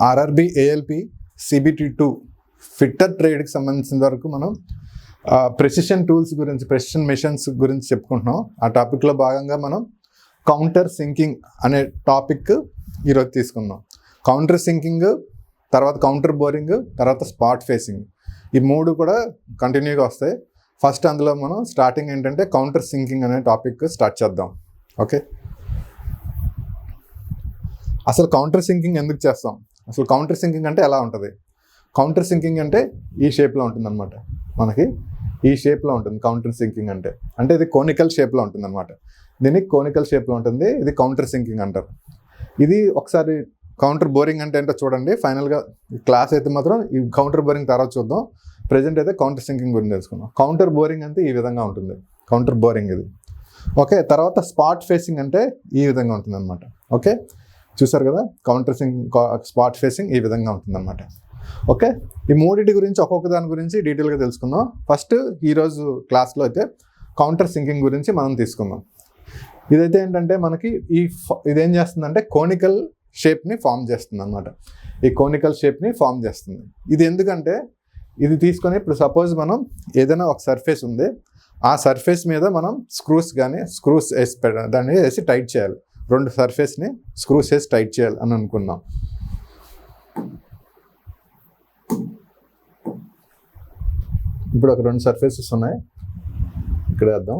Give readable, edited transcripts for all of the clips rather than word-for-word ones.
RRB ALP CBT2 fitter ట్రేడ్కి సంబంధించిన వరకు మనం ప్రెసిషన్ టూల్స్ గురించి, ప్రెసిషన్ మెషిన్స్ గురించి చెప్పుకుంటున్నాం. ఆ టాపిక్లో భాగంగా మనం కౌంటర్ సింకింగ్ అనే టాపిక్ ఈరోజు తీసుకుందాం. కౌంటర్ సింకింగ్, తర్వాత కౌంటర్ బోరింగ్, తర్వాత స్పాట్ ఫేసింగ్, ఈ మూడు కూడా కంటిన్యూగా వస్తాయి. ఫస్ట్ అందులో మనం స్టార్టింగ్ ఏంటంటే కౌంటర్ సింకింగ్ అనే టాపిక్ స్టార్ట్ చేద్దాం. ఓకే, అసలు కౌంటర్ సింకింగ్ ఎందుకు చేస్తాం? అసలు కౌంటర్ సింకింగ్ అంటే ఎలా ఉంటుంది? కౌంటర్ సింకింగ్ అంటే ఈ షేప్లో ఉంటుంది అనమాట. మనకి ఈ షేప్లో ఉంటుంది కౌంటర్ సింకింగ్ అంటే. అంటే ఇది కోనికల్ షేప్లో ఉంటుంది అనమాట. దీనికి కోనికల్ షేప్లో ఉంటుంది, ఇది కౌంటర్ సింకింగ్ అంటారు. ఇది ఒకసారి కౌంటర్ బోరింగ్ అంటే ఏంటో చూడండి. ఫైనల్గా క్లాస్ అయితే మాత్రం ఈ కౌంటర్ బోరింగ్ తర్వాత చూద్దాం. ప్రజెంట్ అయితే కౌంటర్ సింకింగ్ గురించి తెలుసుకుందాం. కౌంటర్ బోరింగ్ అంటే ఈ విధంగా ఉంటుంది, కౌంటర్ బోరింగ్ ఇది. ఓకే, తర్వాత స్పాట్ ఫేసింగ్ అంటే ఈ విధంగా ఉంటుంది అనమాట. ఓకే, చూసారు కదా, కౌంటర్ సింకింగ్, స్పాట్ ఫేసింగ్ ఈ విధంగా ఉంటుంది అనమాట. ఓకే, ఈ మూడింటి గురించి ఒక్కొక్క దాని గురించి డీటెయిల్గా తెలుసుకుందాం. ఫస్ట్ ఈరోజు క్లాస్లో అయితే కౌంటర్ సింకింగ్ గురించి మనం తీసుకుందాం. ఇదైతే ఏంటంటే మనకి ఇదేం చేస్తుందంటే కోనికల్ షేప్ని ఫామ్ చేస్తుంది అనమాట. ఈ కోనికల్ షేప్ని ఫామ్ చేస్తుంది. ఇది ఎందుకంటే ఇది తీసుకొని ఇప్పుడు సపోజ్ మనం ఏదైనా ఒక సర్ఫేస్ ఉంది, ఆ సర్ఫేస్ మీద మనం స్క్రూస్ వేసి దాన్ని వేసి టైట్ చేయాలి. రెండు సర్ఫేస్ని స్క్రూస్ వేసి టైట్ చేయాలి అని అనుకున్నాం. ఇప్పుడు ఒక రెండు సర్ఫేసెస్ ఉన్నాయి, ఇక్కడ వేద్దాం.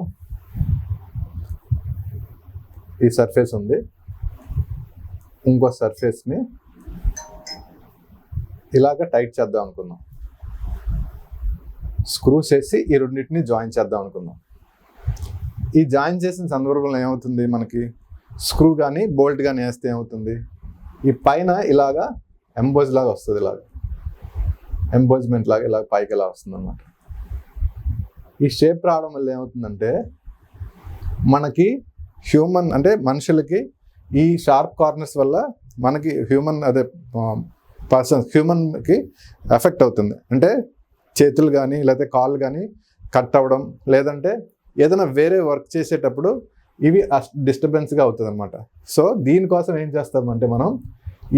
ఈ సర్ఫేస్ ఉంది, ఇంకో సర్ఫేస్ని ఇలాగ టైట్ చేద్దాం అనుకుందాం. స్క్రూస్ వేసి ఈ రెండింటిని జాయిన్ చేద్దాం అనుకుందాం. ఈ జాయిన్ చేసిన సందర్భంలో ఏమవుతుంది, మనకి స్క్రూ కానీ బోల్ట్ కానీ వేస్తే ఏమవుతుంది, ఈ పైన ఇలాగా ఎంబోజ్ లాగా వస్తుంది, ఇలాగ ఎంబోజ్మెంట్ లాగా ఇలాగ పైకి ఇలా వస్తుంది అన్నమాట. ఈ షేప్ రావడం వల్ల ఏమవుతుందంటే మనకి మనుషులకి ఈ షార్ప్ కార్నర్స్ వల్ల మనకి హ్యూమన్కి ఎఫెక్ట్ అవుతుంది. అంటే చేతులు కానీ లేకపోతే కాళ్ళు కానీ కట్ అవ్వడం, లేదంటే ఏదైనా వేరే వర్క్ చేసేటప్పుడు ఇవి డిస్టర్బెన్స్గా అవుతుంది అనమాట. సో దీనికోసం ఏం చేస్తామంటే మనం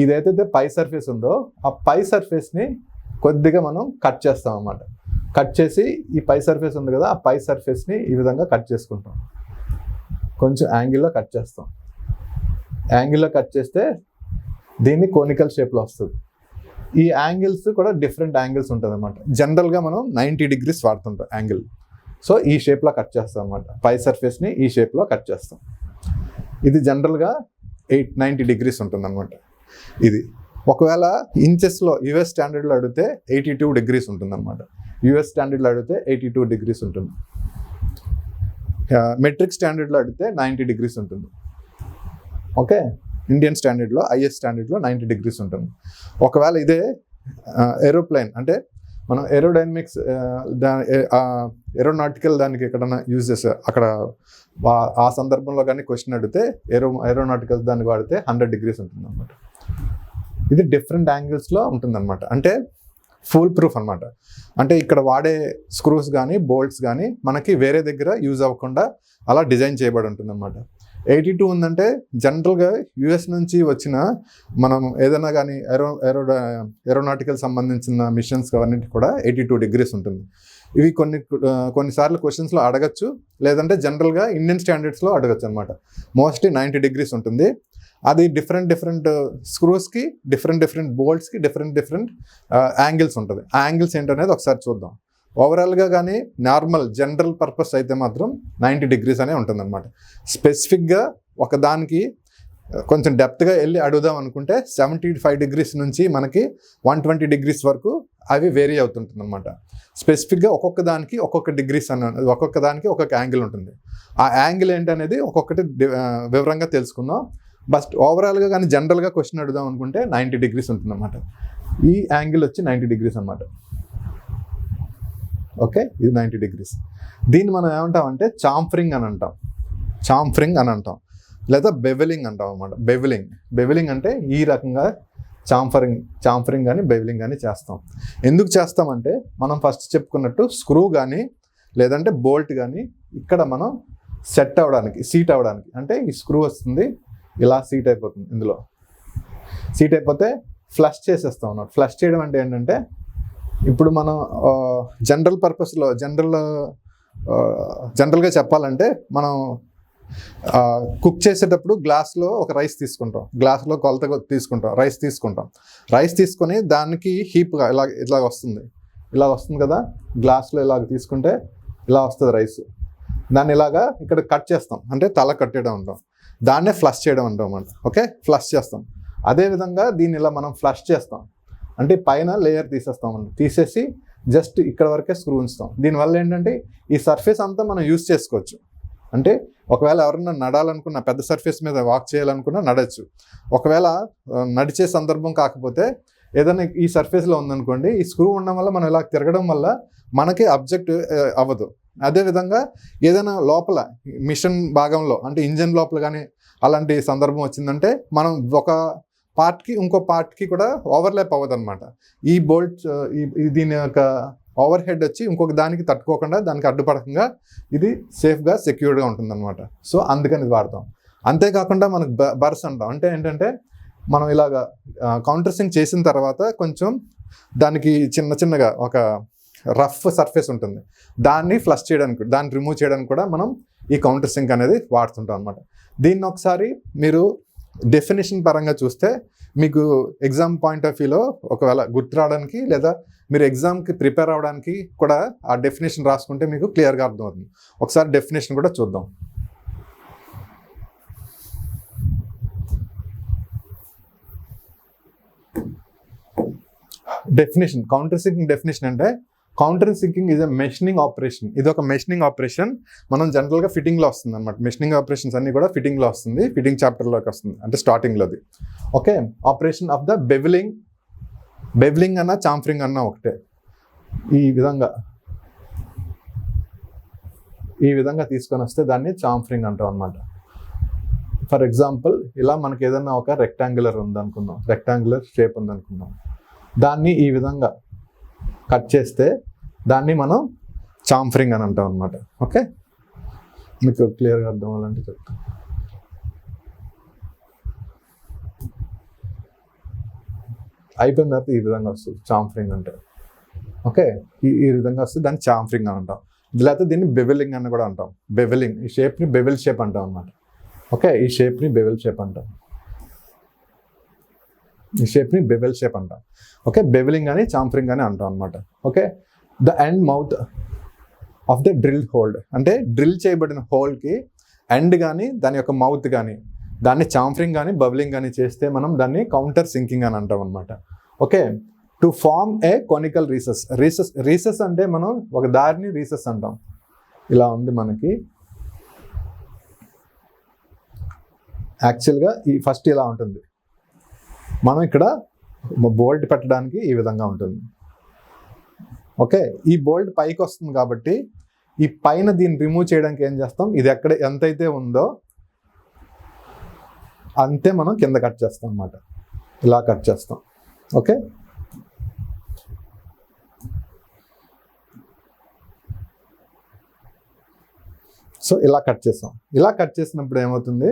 ఇదైతే పై సర్ఫేస్ ఉందో ఆ పై సర్ఫేస్ని కొద్దిగా మనం కట్ చేస్తాం అన్నమాట. కట్ చేసి ఈ పై సర్ఫేస్ ఉంది కదా, ఆ పై సర్ఫేస్ని ఈ విధంగా కట్ చేసుకుంటాం. కొంచెం యాంగిల్లో కట్ చేస్తాం. యాంగిల్లో కట్ చేస్తే దీన్ని కోనికల్ షేప్లో వస్తుంది. ఈ యాంగిల్స్ కూడా డిఫరెంట్ యాంగిల్స్ ఉంటుంది అనమాట. జనరల్గా మనం 90 degrees వాడుతుంటాం యాంగిల్. సో ఈ షేప్లో కట్ చేస్తాం అనమాట. పై సర్ఫేస్ని ఈ షేప్లో కట్ చేస్తాం. ఇది జనరల్గా 90 degrees ఉంటుంది అనమాట. ఇది ఒకవేళ ఇంచెస్లో యుఎస్ స్టాండర్డ్లో అడిగితే 82 degrees ఉంటుంది అనమాట. యుఎస్ స్టాండర్డ్లో అడిగితే 82 degrees ఉంటుంది. మెట్రిక్ స్టాండర్డ్లో అడిగితే 90 degrees ఉంటుంది. ఓకే, ఇండియన్ స్టాండర్డ్లో ఐఎస్ స్టాండర్డ్లో 90 degrees ఉంటుంది. ఒకవేళ ఇదే ఏరోప్లేన్ అంటే మనం ఏరోడైనమిక్స్ ఏరోనాటికల్ దానికి ఎక్కడైనా యూజ్ చేస్తే అక్కడ ఆ సందర్భంలో కానీ క్వశ్చన్ అడిగితే ఏరోనాటికల్ దానికి వాడితే 100 degrees ఉంటుంది అనమాట. ఇది డిఫరెంట్ యాంగిల్స్లో ఉంటుంది అనమాట. అంటే ఫుల్ ప్రూఫ్ అనమాట. అంటే ఇక్కడ వాడే స్క్రూస్ కానీ బోల్ట్స్ కానీ మనకి వేరే దగ్గర యూజ్ అవ్వకుండా అలా డిజైన్ చేయబడి ఉంటుంది అనమాట. 82 ఉందంటే జనరల్గా యుఎస్ నుంచి వచ్చిన మనం ఏదైనా కానీ ఏరోనాటికల్ సంబంధించిన మిషన్స్ అన్నింటి కూడా 82 degrees ఉంటుంది. ఇవి కొన్నిసార్లు క్వశ్చన్స్లో అడగచ్చు, లేదంటే జనరల్గా ఇండియన్ స్టాండర్డ్స్లో అడగచ్చు అనమాట. మోస్ట్లీ 90 degrees ఉంటుంది. అది డిఫరెంట్ స్క్రూస్కి డిఫరెంట్ బోల్ట్స్కి డిఫరెంట్ యాంగిల్స్ ఉంటుంది. ఆ యాంగిల్స్ ఏంటనేది ఒకసారి చూద్దాం. ఓవరాల్గా కానీ నార్మల్ జనరల్ పర్పస్ అయితే మాత్రం 90 degrees అనే ఉంటుంది అనమాట. స్పెసిఫిక్గా ఒకదానికి కొంచెం డెప్త్గా వెళ్ళి అడుగుదాం అనుకుంటే 75 degrees నుంచి మనకి 120 degrees వరకు అవి వేరీ అవుతుంటుంది అనమాట. స్పెసిఫిక్గా ఒక్కొక్క దానికి ఒక్కొక్క డిగ్రీస్ ఒక్కొక్క దానికి ఒక్కొక్క యాంగిల్ ఉంటుంది. ఆ యాంగిల్ ఏంటనేది ఒక్కొక్కటి వివరంగా తెలుసుకుందాం. బట్ ఓవరాల్గా కానీ జనరల్గా క్వశ్చన్ అడుగుదాం అనుకుంటే 90 degrees ఉంటుంది అనమాట. ఈ యాంగిల్ వచ్చి 90 degrees అనమాట. ఓకే, ఇది 90 degrees. దీన్ని మనం ఏమంటామంటే చాంఫరింగ్ అని అంటాం, లేదా బెవెలింగ్ అంటాం అనమాట. బెవెలింగ్ అంటే ఈ రకంగా చాంఫరింగ్ కానీ బెవెలింగ్ కానీ చేస్తాం. ఎందుకు చేస్తామంటే మనం ఫస్ట్ చెప్పుకున్నట్టు స్క్రూ కానీ లేదంటే బోల్ట్ కానీ ఇక్కడ మనం సీట్ అవ్వడానికి అంటే ఈ స్క్రూ వస్తుంది, ఇలా సీట్ అయిపోతుంది. ఇందులో సీట్ అయిపోతే ఫ్లష్ చేసేస్తాం అన్నమాట. ఫ్లష్ చేయడం అంటే ఏంటంటే ఇప్పుడు మనం జనరల్ పర్పస్లో జనరల్గా చెప్పాలంటే మనం కుక్ చేసేటప్పుడు గ్లాస్లో ఒక రైస్ తీసుకుంటాం, గ్లాస్లో కొలత తీసుకుంటాం, రైస్ తీసుకొని దానికి హీప్గా ఇలాగ వస్తుంది కదా, గ్లాస్లో ఇలాగ తీసుకుంటే ఇలా వస్తుంది రైస్. దాన్ని ఇలాగా ఇక్కడ కట్ చేస్తాం, అంటే తల కట్టేయడం అంటాం, దాన్నే ఫ్లష్ చేయడం అంటాం అన్నమాట. ఓకే, ఫ్లష్ చేస్తాం. అదేవిధంగా దీన్ని ఇలా మనం ఫ్లష్ చేస్తాం, అంటే పైన లేయర్ తీసేస్తాం అన్నమాట. తీసేసి జస్ట్ ఇక్కడ వరకే స్క్రూ ఉంచుతాం. దీనివల్ల ఏంటంటే ఈ సర్ఫేస్ అంతా మనం యూజ్ చేసుకోవచ్చు. అంటే ఒకవేళ ఎవరైనా నడాలనుకున్నా, పెద్ద సర్ఫేస్ మీద వాక్ చేయాలనుకున్నా నడచ్చు. ఒకవేళ నడిచే సందర్భం కాకపోతే ఏదైనా ఈ సర్ఫేస్లో ఉందనుకోండి, ఈ స్క్రూ ఉండడం వల్ల మనం ఇలా తిరగడం వల్ల మనకి అబ్జెక్ట్ అవ్వదు. అదేవిధంగా ఏదైనా లోపల మిషన్ భాగంలో, అంటే ఇంజన్ లోపల కానీ అలాంటి సందర్భం వచ్చిందంటే మనం ఒక పార్ట్కి ఇంకో పార్ట్కి కూడా ఓవర్లాప్ అవ్వదు అనమాట. ఈ బోల్ట్ దీని యొక్క ఓవర్ హెడ్ వచ్చి ఇంకొక దానికి తట్టుకోకుండా, దానికి అడ్డుపడకుండా ఇది సేఫ్గా సెక్యూర్డ్గా ఉంటుంది అనమాట. సో అందుకని ఇది వాడతాం. అంతేకాకుండా మనకు బర్స్ అంటాం. అంటే ఏంటంటే మనం ఇలాగా కౌంటర్ సింక్ చేసిన తర్వాత కొంచెం దానికి చిన్నగా ఒక రఫ్ సర్ఫేస్ ఉంటుంది, దాన్ని ఫ్లష్ చేయడానికి, దాన్ని రిమూవ్ చేయడానికి కూడా మనం ఈ కౌంటర్ సింక్ అనేది వాడుతుంటాం అనమాట. దీన్ని ఒకసారి మీరు డెఫినేషన్ పరంగా చూస్తే మీకు ఎగ్జామ్ పాయింట్ ఆఫ్ వ్యూలో ఒకవేళ గుర్తు రావడానికి, లేదా మీరు ఎగ్జామ్కి ప్రిపేర్ అవ్వడానికి కూడా ఆ డెఫినేషన్ రాసుకుంటే మీకు క్లియర్గా అర్థమవుతుంది. ఒకసారి డెఫినేషన్ కూడా చూద్దాం. డెఫినేషన్, కౌంటర్ సింకింగ్ డెఫినేషన్ అంటే counter sinking is a machining operation. ఇది ఒక మెషినింగ్ ఆపరేషన్. మనం జనరల్గా ఫిట్టింగ్లో వస్తుంది అనమాట. మెషినింగ్ ఆపరేషన్స్ అన్ని కూడా ఫిట్టింగ్లో వస్తుంది, ఫిట్టింగ్ చాప్టర్లోకి వస్తుంది, అంటే స్టార్టింగ్లోది. ఓకే, ఆపరేషన్ ఆఫ్ ద బెవిలింగ్ అన్న చాంఫరింగ్ అన్న ఒకటే. ఈ విధంగా తీసుకొని వస్తే దాన్ని చాంఫరింగ్ అంటాం అనమాట. ఫర్ ఎగ్జాంపుల్, ఇలా మనకి ఏదైనా ఒక రెక్టాంగులర్ షేప్ ఉందనుకుందాం, దాన్ని ఈ విధంగా కట్ చేస్తే దాన్ని మనం చాంఫరింగ్ అని అంటాం అనమాట. ఓకే, మీకు క్లియర్గా అర్థం అవ్వాలంటే చెప్తాను. అయిపోయిన తర్వాత ఈ విధంగా వస్తుంది చాంఫరింగ్ అంటే. ఓకే, ఈ విధంగా వస్తుంది, దాన్ని చాంఫరింగ్ అని అంటాం. లేకపోతే దీన్ని బెవెలింగ్ అని కూడా అంటాం. బెవెలింగ్, ఈ షేప్ని బెవెల్ షేప్ అంటాం అనమాట. ఓకే, ఈ షేప్ని బెవెల్ షేప్ అంటాం. ఓకే, బెవెలింగ్ అని చాంఫరింగ్ అని అంటాం అనమాట. Okay, the end mouth of the drill hold, అంటే డ్రిల్ చేయబడిన హోల్కి ఎండ్ కానీ దాని యొక్క మౌత్ కానీ దాన్ని చాంఫరింగ్ కానీ బబులింగ్ కానీ చేస్తే మనం దాన్ని కౌంటర్ సింకింగ్ అని అంటాం అనమాట. Okay, to form a conical recess అంటే మనం ఒక దారిని రీసెస్ అంటాం. ఇలా ఉంది మనకి యాక్చువల్గా ఫస్ట్ ఇలా ఉంటుంది. మనం ఇక్కడ బోల్ట్ పెట్టడానికి ఈ విధంగా ఉంటుంది. ఓకే, ఈ బోల్ట్ పైకి వస్తుంది కాబట్టి ఈ పైన దీన్ని రిమూవ్ చేయడానికి ఏం చేస్తాం, ఇది ఎంతైతే ఉందో అంతే మనం కింద కట్ చేస్తాం అన్నమాట. ఇలా కట్ చేస్తాం. ఓకే, సో ఇలా కట్ చేస్తాం. ఇలా కట్ చేసినప్పుడు ఏమవుతుంది,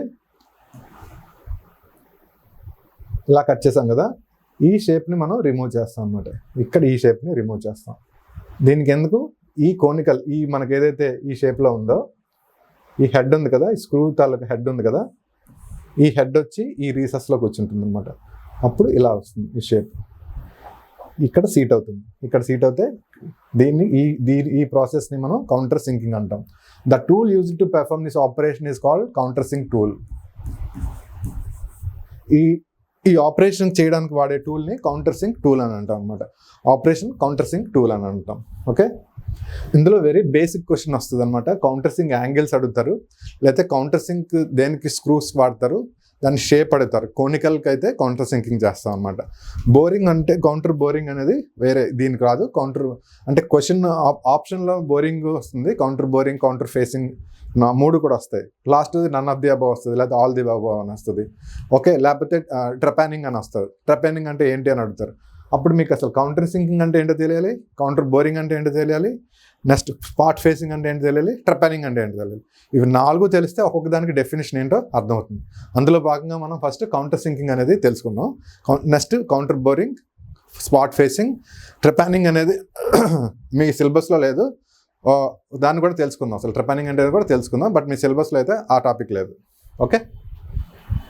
ఇలా కట్ చేసాం కదా, ఈ షేప్ని మనం రిమూవ్ చేస్తాం అన్నమాట. ఇక్కడ ఈ షేప్ని రిమూవ్ చేస్తాం. దీనికి ఎందుకు, ఈ కోనికల్ మనకి ఏదైతే ఈ షేప్లో ఉందో, ఈ హెడ్ ఉంది కదా, ఈ స్క్రూ తాలూకు హెడ్ ఉంది కదా, ఈ హెడ్ వచ్చి ఈ రీసెస్లో కూర్చుంటుంది అనమాట. అప్పుడు ఇలా వస్తుంది ఈ షేప్. ఇక్కడ సీట్ అవుతుంది. ఇక్కడ సీట్ అవుతే ఈ ప్రాసెస్ని మనం కౌంటర్ సింకింగ్ అంటాం. The tool used to perform this operation is called counter sink tool. ఈ ఆపరేషన్ చేయడానికి వాడే టూల్ని కౌంటర్ సింక్ టూల్ అని అంటాం అనమాట. ఆపరేషన్ కౌంటర్ సింక్ టూల్ అని అంటాం. ఓకే, ఇందులో వెరీ బేసిక్ క్వశ్చన్ వస్తుంది అనమాట. కౌంటర్ సింక్ యాంగిల్స్ అడుగుతారు, లేకపోతే కౌంటర్ సింక్ దేనికి స్క్రూస్ వాడతారు, దాని షేప్ అడుగుతారు. కోనికల్కి అయితే కౌంటర్ సింకింగ్ చేస్తాం అనమాట. బోరింగ్ అంటే కౌంటర్ బోరింగ్ అనేది వేరే, దీనికి రాదు. కౌంటర్ అంటే క్వశ్చన్ ఆప్షన్లో బోరింగ్ వస్తుంది, కౌంటర్ బోరింగ్, కౌంటర్ ఫేసింగ్, 3 కూడా వస్తాయి. Last none of the above వస్తుంది, లేకపోతే ఆల్ ది అబవ్ అని వస్తుంది. ఓకే, లేకపోతే ట్రపానింగ్ అని వస్తుంది. ట్రపానింగ్ అంటే ఏంటి అని అడుగుతారు. అప్పుడు మీకు అసలు కౌంటర్ సింకింగ్ అంటే ఏంటో తెలియాలి, కౌంటర్ బోరింగ్ అంటే ఏంటో తెలియాలి, నెక్స్ట్ స్పాట్ ఫేసింగ్ అంటే ఏంటి తెలియాలి, ట్రెపానింగ్ అంటే ఏంటి తెలియాలి. ఇవి 4 తెలిస్తే ఒక్కొక్క దానికి డెఫినేషన్ ఏంటో అర్థమవుతుంది. అందులో భాగంగా మనం ఫస్ట్ కౌంటర్ సింకింగ్ అనేది తెలుసుకుందాం. Next counter boring, spot facing, trepanning అనేది మీ సిలబస్లో లేదు, దాన్ని కూడా తెలుసుకుందాం. అసలు ట్రెపానింగ్ అంటే కూడా తెలుసుకుందాం, బట్ మీ సిలబస్లో అయితే ఆ టాపిక్ లేదు. ఓకే.